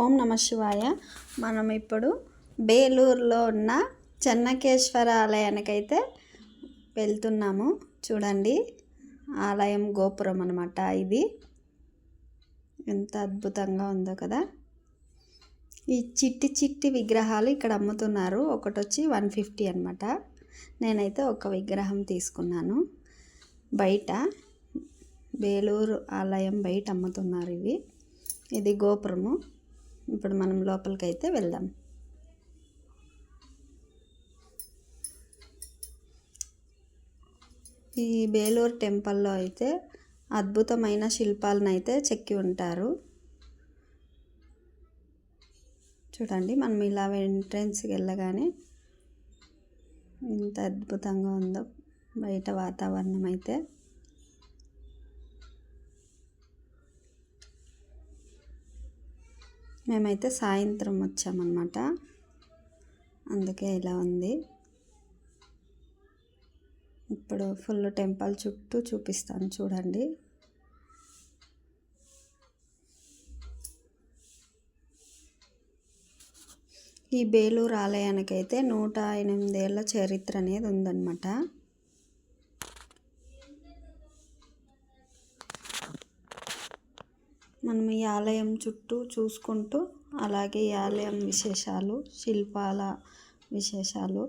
ఓం నమ శివాయ. మనం ఇప్పుడు బేలూరులో ఉన్న చెన్నకేశ్వర ఆలయానికైతే వెళ్తున్నాము. చూడండి, ఆలయం గోపురం అన్నమాట. ఇది ఎంత అద్భుతంగా ఉందో కదా. ఈ చిట్టి చిట్టి విగ్రహాలు ఇక్కడ అమ్ముతున్నారు. ఒకటి వచ్చి 150 అన్నమాట. నేనైతే ఒక విగ్రహం తీసుకున్నాను. బయట బేలూరు ఆలయం బయట అమ్ముతున్నారు ఇవి. ఇది గోపురము. ఇప్పుడు మనం లోపలికైతే వెళ్దాం. ఈ బేలూరు టెంపుల్లో అయితే అద్భుతమైన శిల్పాలను అయితే చెక్కి ఉంటారు. చూడండి, మనం ఇలా ఎంట్రన్స్కి వెళ్ళగానే ఎంత అద్భుతంగా ఉందో బయట వాతావరణం అయితే. మేమైతే సాయంత్రం వచ్చామన్నమాట, అందుకే ఇలా ఉంది. ఇప్పుడు ఫుల్ టెంపుల్ చుట్టూ చూపిస్తాను చూడండి. ఈ బేలూరు ఆలయానికైతే 108 ఏళ్ళ చరిత్ర అనేది ఉందన్నమాట. మనం ఈ ఆలయం చుట్టూ చూసుకుంటూ అలాగే ఈ ఆలయం విశేషాలు, శిల్పాల విశేషాలు,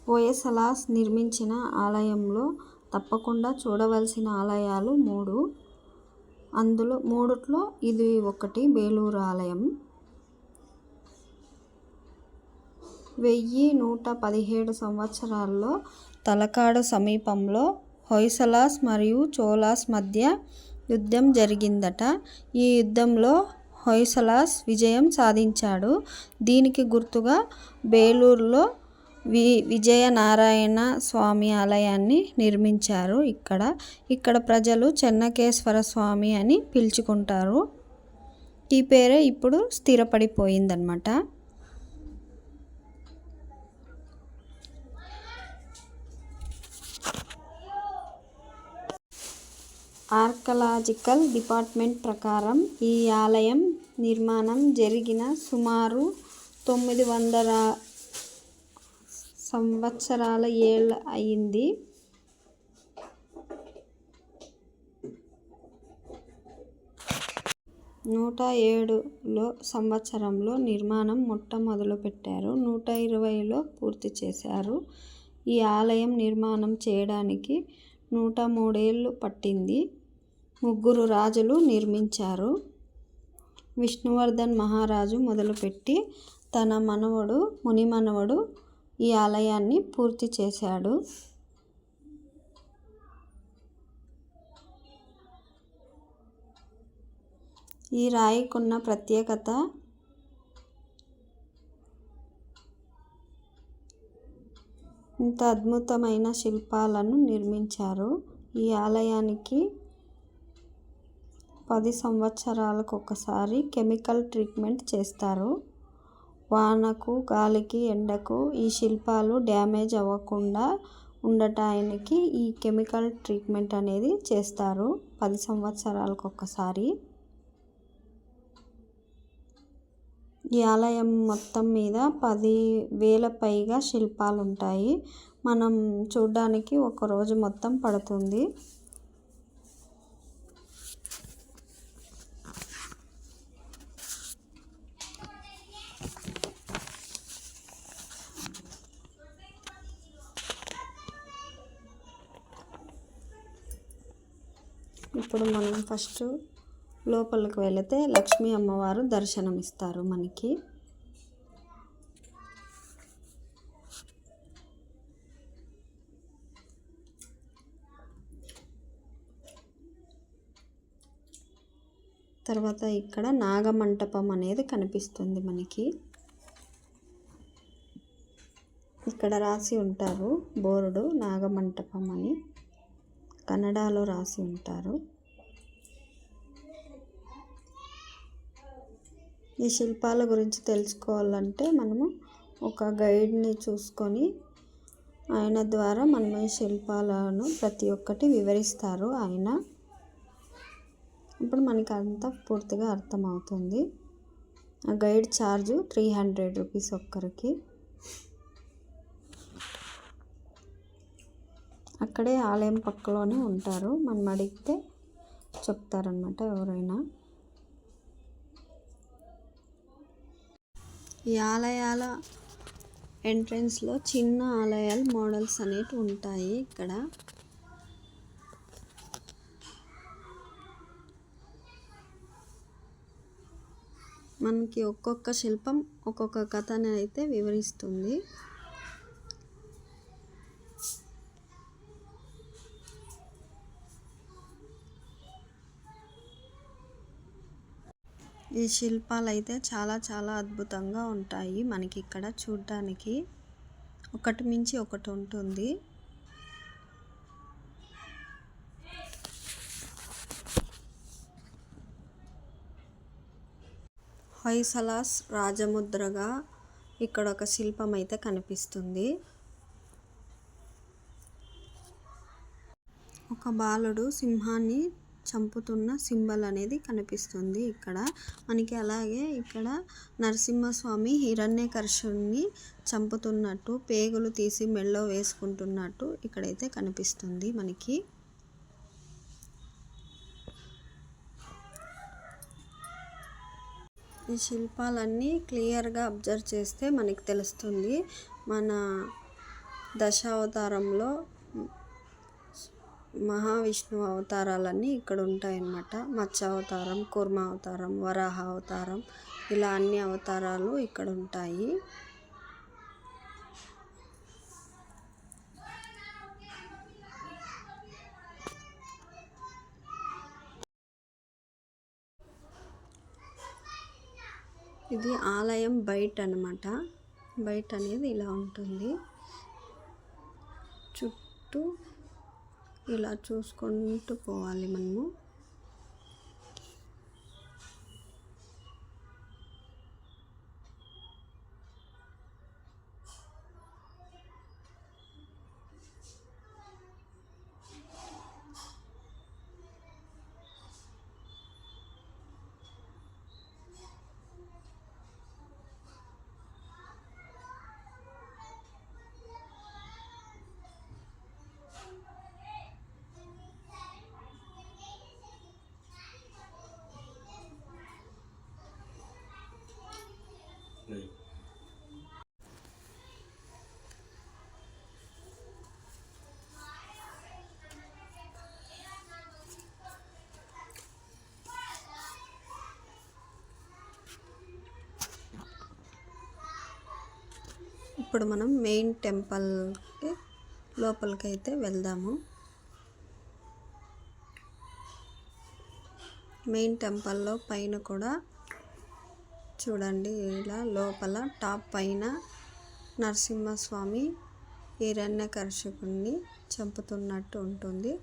హొయసలాస్ నిర్మించిన ఆలయంలో తప్పకుండా చూడవలసిన ఆలయాలు 3. అందులో 3లో ఇది ఒకటి బేలూరు ఆలయం. 1117 సంవత్సరాల్లో తలకాడు సమీపంలో హొయసలాస్ మరియు చోళాస్ మధ్య యుద్ధం జరిగిందట. ఈ యుద్ధంలో హొయసలాస్ విజయం సాధించాడు. దీనికి గుర్తుగా బేలూరులో విజయనారాయణ స్వామి ఆలయాన్ని నిర్మించారు. ఇక్కడ ప్రజలు చెన్నకేశ్వర స్వామి అని పిలుచుకుంటారు. ఈ పేరే ఇప్పుడు స్థిరపడిపోయిందన్నమాట. ఆర్కలాజికల్ డిపార్ట్మెంట్ ప్రకారం ఈ ఆలయం నిర్మాణం జరిగిన సుమారు 900 సంవత్సరాల ఏళ్ళు అయింది. సంవత్సరంలో నిర్మాణం మొదలు పెట్టారు. 120లో పూర్తి చేశారు. ఈ ఆలయం నిర్మాణం చేయడానికి 103 ఏళ్ళు పట్టింది. 3 రాజులు నిర్మించారు. విష్ణువర్ధన్ మహారాజు మొదలుపెట్టి తన మునిమనవడు ఈ ఆలయాన్ని పూర్తి చేశాడు. ఈ రాయికున్న ప్రత్యేకత ఇంత అద్భుతమైన శిల్పాలను నిర్మించారు. ఈ ఆలయానికి 10 సంవత్సరాలకు ఒకసారి కెమికల్ ట్రీట్మెంట్ చేస్తారు. వానకు, గాలికి, ఎండకు ఈ శిల్పాలు డ్యామేజ్ అవ్వకుండా ఉండటానికి ఈ కెమికల్ ట్రీట్మెంట్ అనేది చేస్తారు 10 సంవత్సరాలకు ఒకసారి. ఈ ఆలయం మొత్తం మీద 10,000 పైగా శిల్పాలు ఉంటాయి. మనం చూడడానికి ఒక రోజు మొత్తం పడుతుంది. ఇప్పుడు మనం ఫస్ట్ లోపలికి వెళితే లక్ష్మీ అమ్మవారు దర్శనం ఇస్తారు మనకి. తర్వాత ఇక్కడ నాగమంటపం అనేది కనిపిస్తుంది మనకి. ఇక్కడ రాసి ఉంటారు బోర్డు, నాగమంటపం అని కన్నడలో రాసి ఉంటారు. ఈ శిల్పాల గురించి తెలుసుకోవాలంటే మనము ఒక గైడ్ని చూసుకొని ఆయన ద్వారా మనం ఈ శిల్పాలను ప్రతి ఒక్కటి వివరిస్తారు ఆయన. అప్పుడు మనకి అంతా పూర్తిగా అర్థమవుతుంది. ఆ గైడ్ ఛార్జ్ 300 రూపీస్ ఒక్కరికి. అక్కడే ఆలయం పక్కలోనే ఉంటారు, మనం అడిగితే చెప్తారనమాట ఎవరైనా. ఈ ఆలయాల ఎంట్రన్స్లో చిన్న ఆలయాల మోడల్స్ అనేవి ఉంటాయి. ఇక్కడ మనకి ఒక్కొక్క శిల్పం ఒక్కొక్క కథని అయితే వివరిస్తుంది. ఈ శిల్పాలు అయితే చాలా చాలా అద్భుతంగా ఉంటాయి. మనకి ఇక్కడ చూడడానికి ఒకటి మించి ఒకటి ఉంటుంది. హొయసలాస్ రాజముద్రగా ఇక్కడ ఒక శిల్పం అయితే కనిపిస్తుంది. ఒక బాలుడు సింహాన్ని చంపుతున్న సింబల్ అనేది కనిపిస్తుంది ఇక్కడ మనకి. అలాగే ఇక్కడ నరసింహస్వామి హిరణ్యకశిపుని చంపుతున్నట్టు, పేగులు తీసి మెడలో వేసుకుంటున్నట్టు ఇక్కడైతే కనిపిస్తుంది మనకి. ఈ శిల్పాలన్నీ క్లియర్గా అబ్జర్వ్ చేస్తే మనకి తెలుస్తుంది. మన దశావతారంలో మహావిష్ణువు అవతారాలన్నీ ఇక్కడ ఉంటాయన్నమాట. మత్స్య అవతారం, కూర్మ అవతారం, వరాహ అవతారం, ఇలా అన్ని అవతారాలు ఇక్కడ ఉంటాయి. ఇది ఆలయం బయట అన్నమాట. బయట అనేది ఇలా ఉంటుంది. చుట్టూ ఇలా చూసుకుంటూ పోవాలి మనము. ఇప్పుడు మనం మెయిన్ టెంపుల్కి లోపలికి అయితే వెళ్దాము. మెయిన్ టెంపుల్లో పైన కూడా చూడండి, ఇలా లోపల టాప్ పైన నరసింహస్వామి హిరణ్యకశిపుని చంపుతున్నట్టు ఉంటుంది.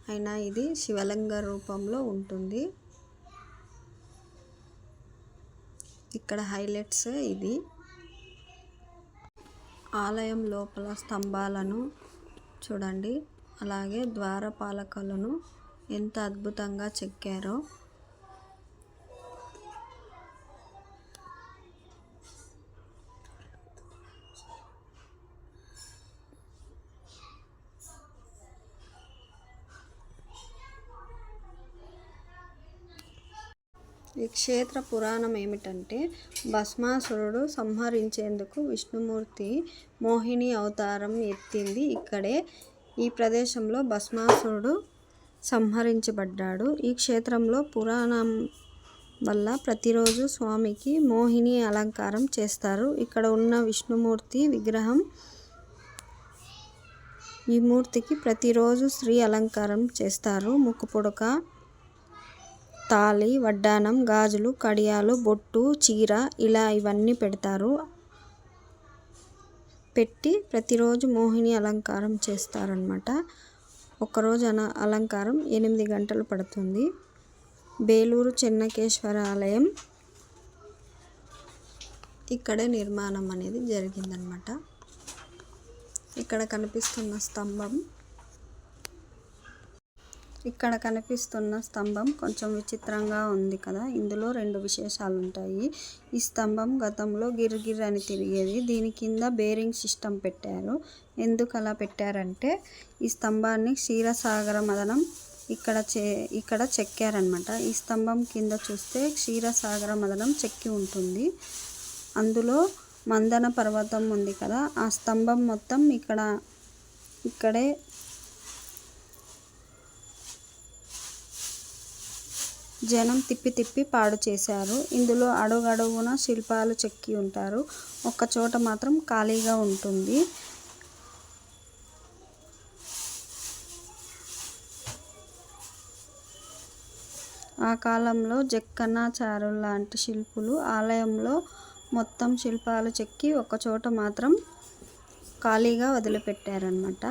అయినా ఇది శివలింగ రూపంలో ఉంటుంది. ఇక్కడ హైలైట్స్ ఇది. ఆలయం లోపల స్తంభాలను చూడండి, అలాగే ద్వారపాలకులను ఎంత అద్భుతంగా చెక్కారో. ఈ క్షేత్ర పురాణం ఏమిటంటే, భస్మాసురుడు సంహరించేందుకు విష్ణుమూర్తి మోహిని అవతారం ఎత్తింది ఇక్కడే. ఈ ప్రదేశంలో భస్మాసురుడు సంహరించబడ్డాడు. ఈ క్షేత్రంలో పురాణం వల్ల ప్రతిరోజు స్వామికి మోహిని అలంకారం చేస్తారు. ఇక్కడ ఉన్న విష్ణుమూర్తి విగ్రహం, ఈ మూర్తికి ప్రతిరోజు శ్రీ అలంకారం చేస్తారు. ముక్కు పుడక, తాళి, వడ్డానం, గాజులు, కడియాలు, బొట్టు, చీర, ఇలా ఇవన్నీ పెడతారు. పెట్టి ప్రతిరోజు మోహిని అలంకారం చేస్తారనమాట. ఒకరోజు అలంకారం 8 గంటలు పడుతుంది. బేలూరు చెన్నకేశ్వర ఆలయం ఇక్కడే నిర్మాణం అనేది జరిగిందనమాట. ఇక్కడ కనిపిస్తున్న స్తంభం ఇక్కడ కనిపిస్తున్న స్తంభం కొంచెం విచిత్రంగా ఉంది కదా. ఇందులో 2 విశేషాలు ఉంటాయి. ఈ స్తంభం గతంలో గిర్గిర్ అని తిరిగేది. దీని కింద బేరింగ్ సిస్టమ్ పెట్టారు. ఎందుకు అలా పెట్టారంటే ఈ స్తంభాన్ని క్షీరసాగర మదనం ఇక్కడ చెక్కారనమాట. ఈ స్తంభం కింద చూస్తే క్షీరసాగర మదనం చెక్కి ఉంటుంది. అందులో మందన పర్వతం ఉంది కదా, ఆ స్తంభం మొత్తం ఇక్కడే జనం తిప్పి పాడు చేశారు. ఇందులో అడుగడుగున శిల్పాలు చెక్కి ఉంటారు. ఒక్క చోట మాత్రం ఖాళీగా ఉంటుంది. ఆ కాలంలో జక్కన్నాచార్యులు లాంటి శిల్పులు ఆలయంలో మొత్తం శిల్పాలు చెక్కి ఒక్కచోట మాత్రం ఖాళీగా వదిలిపెట్టారనమాట.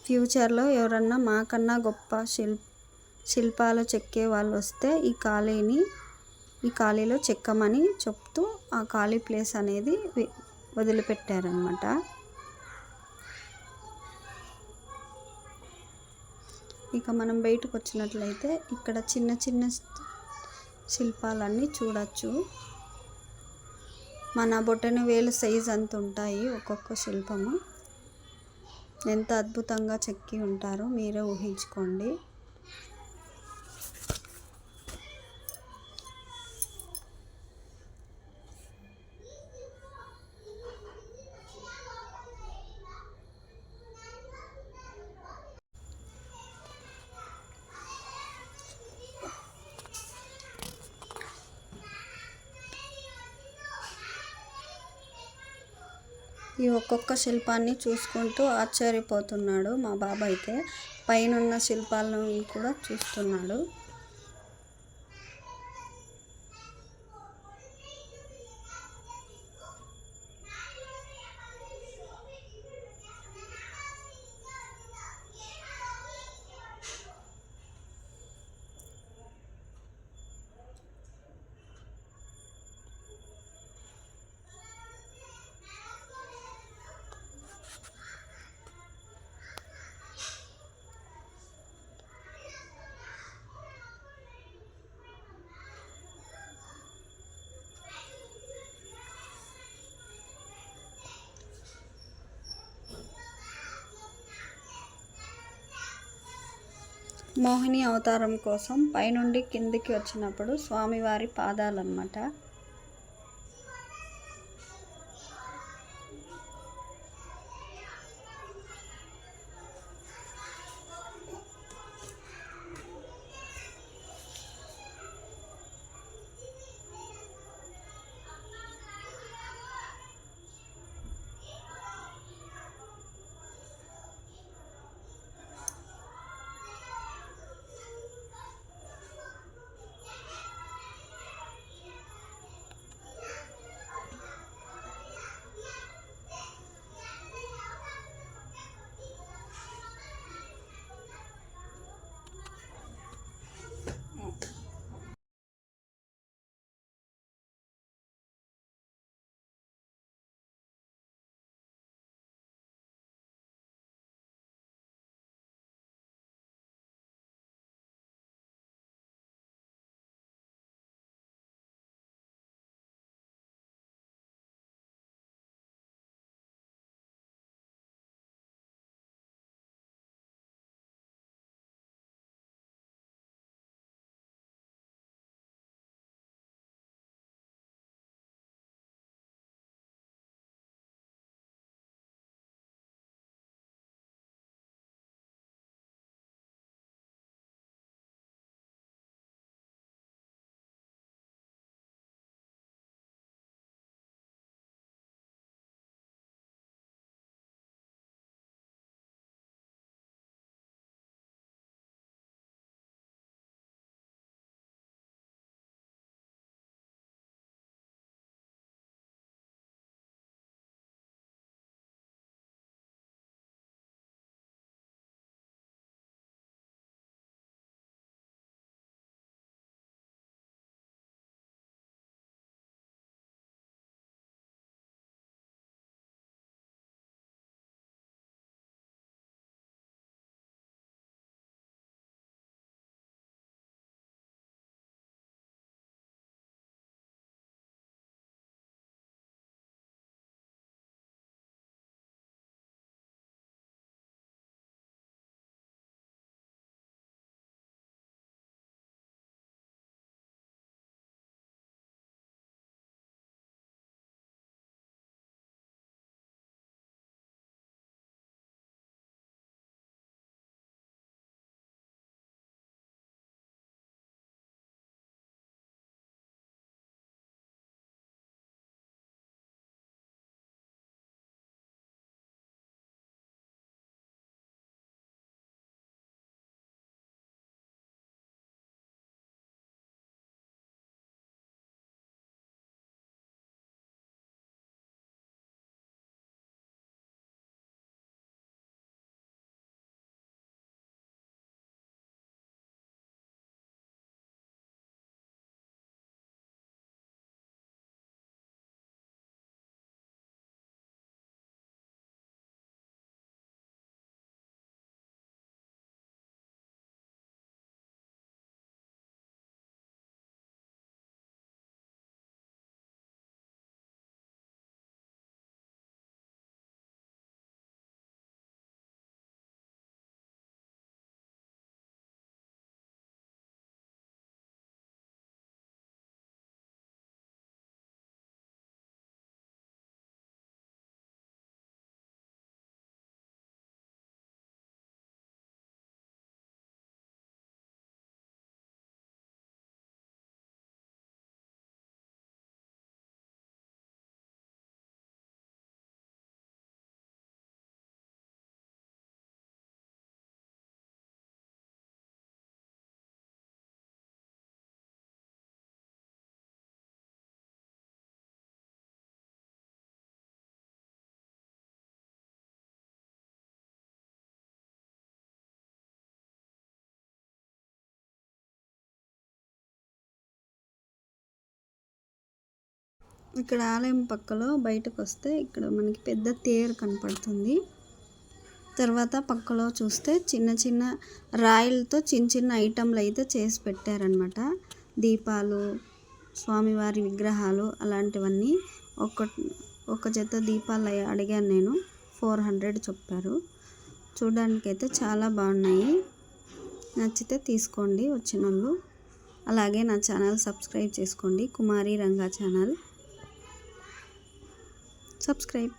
ఫ్యూచర్లో ఎవరన్నా మాకన్నా గొప్ప శిల్పాలు చెక్కే వాళ్ళు వస్తే ఈ ఖాళీలో చెక్కమని చెప్తూ ఆ ఖాళీ ప్లేస్ అనేది వదిలిపెట్టారనమాట. ఇక మనం బయటకు వచ్చినట్లయితే ఇక్కడ చిన్న చిన్న శిల్పాలన్నీ చూడొచ్చు. మన బొటన వేలు సైజ్ అంత ఉంటాయి ఒక్కొక్క శిల్పము. ఎంత అద్భుతంగా చెక్కి ఉంటారో మీరే ఊహించుకోండి. ఈ ఒక్కొక్క శిల్పాన్ని చూసుకుంటూ ఆశ్చర్యపోతున్నాడు మా బాబు. అయితే పైనున్న శిల్పాలను కూడా చూస్తున్నాడు. మోహిని అవతారం కోసం పైనుండి కిందికి వచ్చినప్పుడు స్వామివారి పాదాలన్నమాట. ఇక్కడ ఆలయం పక్కలో బయటకు వస్తే ఇక్కడ మనకి పెద్ద తేరు కనపడుతుంది. తర్వాత పక్కలో చూస్తే చిన్న చిన్న రాయిలతో చిన్న చిన్న ఐటెంలు అయితే చేసి పెట్టారనమాట. దీపాలు, స్వామివారి విగ్రహాలు అలాంటివన్నీ. ఒక జత దీపాలు అడిగాను నేను, 400 చెప్పారు. చూడడానికైతే చాలా బాగున్నాయి. నచ్చితే తీసుకోండి వచ్చిన వాళ్ళు. అలాగే నా ఛానల్ సబ్స్క్రైబ్ చేసుకోండి, కుమారి రంగా ఛానల్ సబ్స్క్రైబ్.